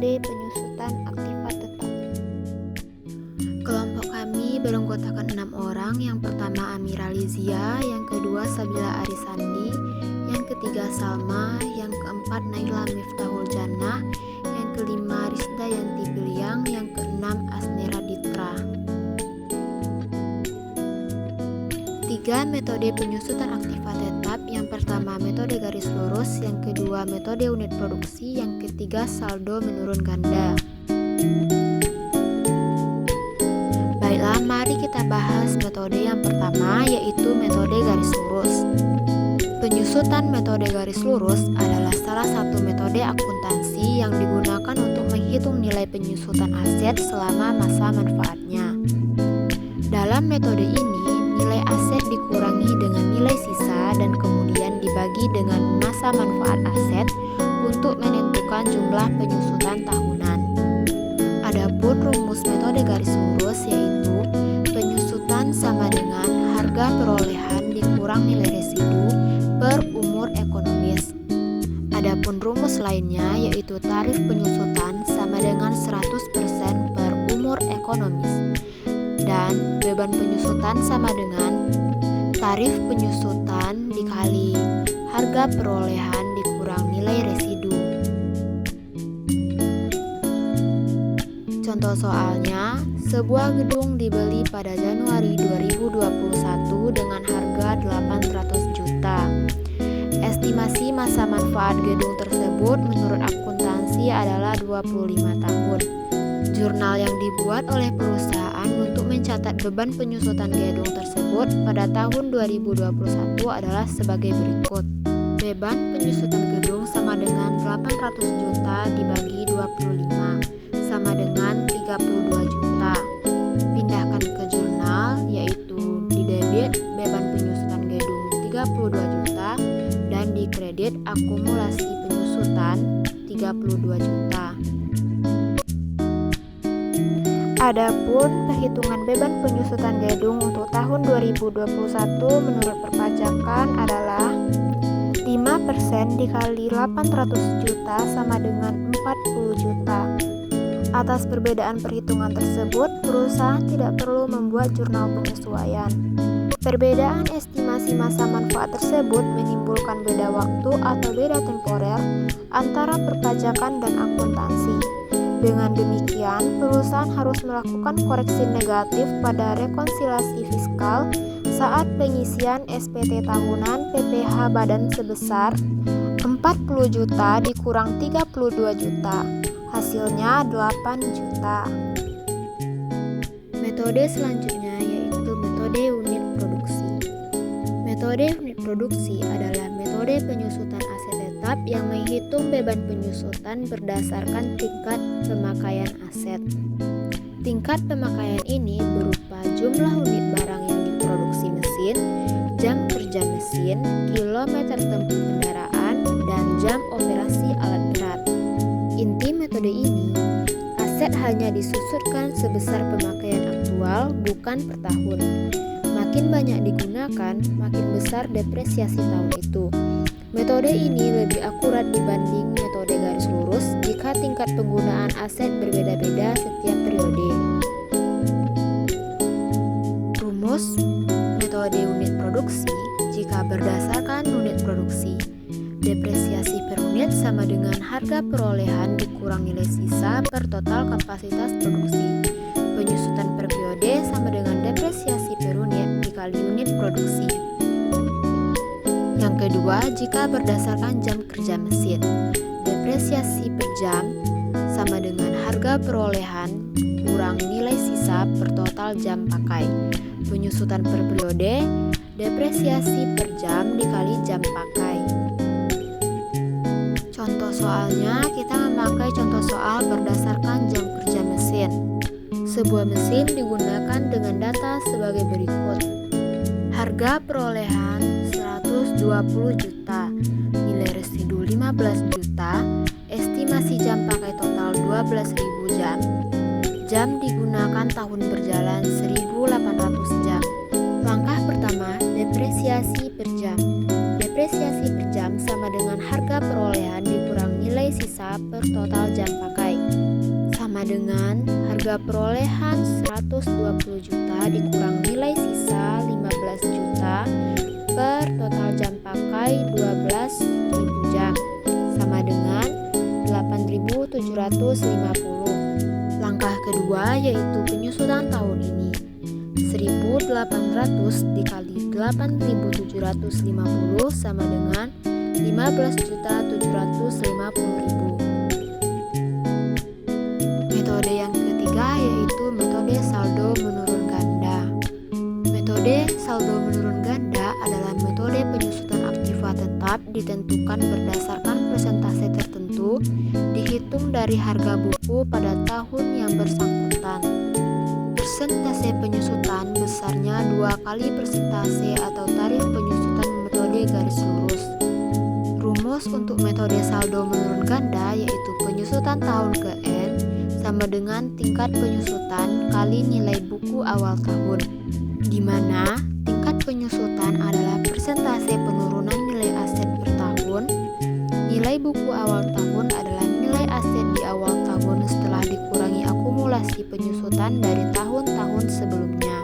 metode penyusutan aktifat tetap. Kelompok kami beranggotakan 6 orang. Yang pertama Amira Lizia, yang kedua Sabila Arisandi, yang ketiga Salma, yang keempat Naila Miftahul Jannah, yang kelima Rizda Yanti Biliang, yang keenam Asnera Ditra. 3 metode penyusutan aktifat tetap. Yang pertama metode garis lurus, yang kedua metode unit produksi, yang ketiga saldo menurun ganda. Baiklah, mari kita bahas metode yang pertama, yaitu metode garis lurus. Penyusutan metode garis lurus adalah salah satu metode akuntansi yang digunakan untuk menghitung nilai penyusutan aset selama masa manfaatnya. Dalam metode ini, nilai aset dikurangi dengan nilai sisa dan kemudian dibagi dengan masa manfaat aset untuk menentukan jumlah penyusutan tahunan. Adapun rumus metode garis lurus yaitu penyusutan sama dengan harga perolehan dikurang nilai residu per umur ekonomis. Adapun rumus lainnya yaitu tarif penyusutan sama dengan 100% per umur ekonomis. Dan beban penyusutan sama dengan tarif penyusutan dikali harga perolehan dikurang nilai residu. Contoh soalnya, sebuah gedung dibeli pada Januari 2021 dengan harga 800 juta. Estimasi masa manfaat gedung tersebut menurut akuntansi adalah 25 tahun. Jurnal yang dibuat oleh perusahaan untuk mencatat beban penyusutan gedung tersebut pada tahun 2021 adalah sebagai berikut. Beban penyusutan gedung sama dengan 800 juta dibagi 25 sama dengan 32 juta. Pindahkan ke jurnal, yaitu di debit beban penyusutan gedung 32 juta dan di kredit akumulasi penyusutan 32 juta. Adapun perhitungan beban penyusutan gedung untuk tahun 2021 menurut perpajakan adalah 5% dikali 800 juta sama dengan 40 juta. Atas perbedaan perhitungan tersebut, perusahaan tidak perlu membuat jurnal penyesuaian. Perbedaan estimasi masa manfaat tersebut menimbulkan beda waktu atau beda temporer antara perpajakan dan akuntansi. Dengan demikian, perusahaan harus melakukan koreksi negatif pada rekonsiliasi fiskal saat pengisian SPT tahunan PPh badan sebesar 40 juta dikurang 32 juta. Hasilnya 8 juta. Metode selanjutnya yaitu metode unit produksi. Metode unit produksi adalah metode penyusutan aset tetap yang menghitung beban penyusutan berdasarkan tingkat pemakaian aset. Tingkat pemakaian ini berupa jumlah unit barang yang diproduksi mesin, jam kerja mesin, kilometer tempuh kendaraan, dan jam operasi alat berat. Inti metode ini, aset hanya disusutkan sebesar pemakaian aktual, bukan per tahun. Makin banyak digunakan, makin besar depresiasi tahun itu. Metode ini lebih akurat dibanding metode garis lurus jika tingkat penggunaan aset berbeda-beda setiap periode. Rumus metode unit produksi jika berdasarkan unit produksi. Depresiasi per unit sama dengan harga perolehan dikurang nilai sisa per total kapasitas produksi. Penyusutan per periode sama dengan depresiasi per unit dikali unit produksi. Yang kedua, jika berdasarkan jam kerja mesin. Depresiasi per jam sama dengan harga perolehan kurang nilai sisa per total jam pakai. Penyusutan per periode, depresiasi per jam dikali jam pakai. Contoh soalnya, kita memakai contoh soal berdasarkan jam kerja mesin. Sebuah mesin digunakan dengan data sebagai berikut. Harga perolehan 120 juta, nilai residu 15 juta, estimasi jam pakai total 12.000 jam. Jam digunakan tahun berjalan 1.800 jam. Langkah pertama, depresiasi per jam. Depresiasi per jam sama dengan harga perolehan dikurang nilai sisa per total jam pakai, sama dengan harga perolehan 120 juta dikurang nilai sisa 15 juta per total jam pakai 12.000 jam, sama dengan 8.750. Langkah kedua yaitu penyusutan tahun ini. 1.800 dikali 8.750 sama dengan 15.750.000. Metode yang ketiga yaitu metode saldo menurun ganda. Metode saldo menurun ganda adalah metode penyusutan aktiva tetap ditentukan berdasarkan persentase tertentu dihitung dari harga buku pada tahun yang bersangkutan. Persentase penyusutan besarnya 2 kali persentase atau tarif penyusutan metode garis lurus. Rumus untuk metode saldo menurun ganda yaitu penyusutan tahun ke N sama dengan tingkat penyusutan kali nilai buku awal tahun, di mana tingkat penyusutan adalah persentase penurunan nilai aset per tahun. Nilai buku awal tahun adalah nilai aset di awal tahun setelah dikurangi akumulasi penyusutan dari tahun-tahun sebelumnya.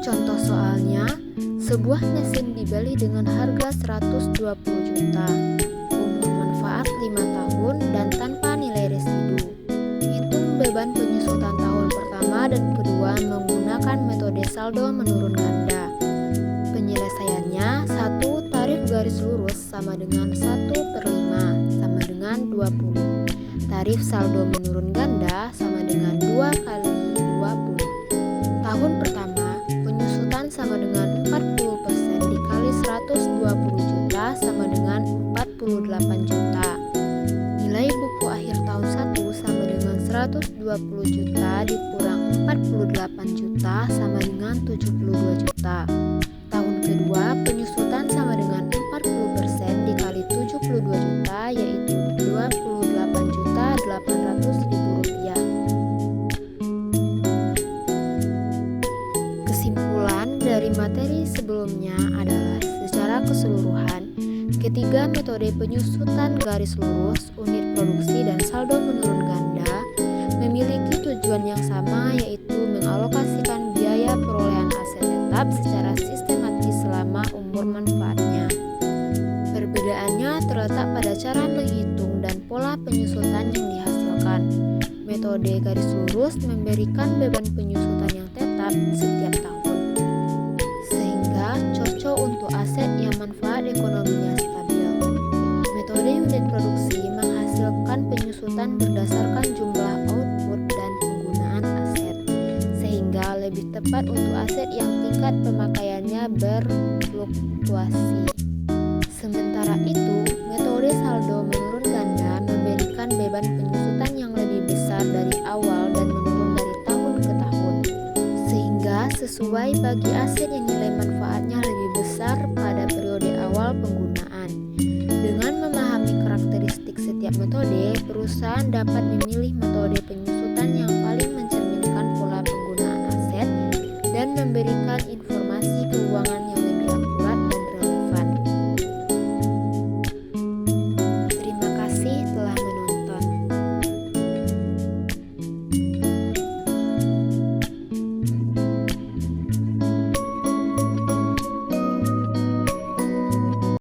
Contoh soalnya, sebuah mesin dibeli dengan harga 120 juta, umur manfaat 5 tahun dan tanpa nilai residu. Hitung beban penyusutan tahun pertama dan kedua menggunakan metode saldo menurun ganda. Penyelesaiannya, 1 tarif garis lurus sama dengan 1/5 sama dengan 20. Tarif saldo menurun ganda sama dengan 2 kali 20. Tahun pertama, penyusutan sama dengan 40% dikali 120 juta sama dengan 48 juta. Nilai buku akhir tahun 1 sama dengan 120 juta dikurang 48 juta sama dengan 72 juta. Tahun kedua, penyusutan sama dengan 40% dikali 72 juta yaitu 28.800.000 rupiah. Kesimpulan dari materi sebelumnya adalah secara keseluruhan, ketiga metode penyusutan garis lurus, unit produksi, dan saldo menurun ganda memiliki tujuan yang sama yaitu mengalokasikan biaya perolehan aset tetap secara sistematis selama umur manfaatnya. Perbedaannya terletak pada cara menghitung dan pola penyusutan yang dihasilkan. Metode garis lurus memberikan beban penyusutan yang tetap setiap tahun, sehingga cocok untuk aset yang manfaat ekonominya stabil. Metode unit produksi menghasilkan penyusutan berdasarkan jumlah output dan penggunaan aset, sehingga lebih tepat untuk aset yang tingkat pemakaiannya berfluktuasi. Sementara itu, metode saldo menurun ganda memberikan beban penyusutan yang lebih besar dari awal dan menurun dari tahun ke tahun, sehingga sesuai bagi aset yang nilai manfaatnya lebih besar pada periode awal penggunaan. Dengan memahami karakteristik setiap metode, perusahaan dapat memilih metode penyusutan yang paling mencerminkan pola penggunaan aset dan memberikan informasi keuangan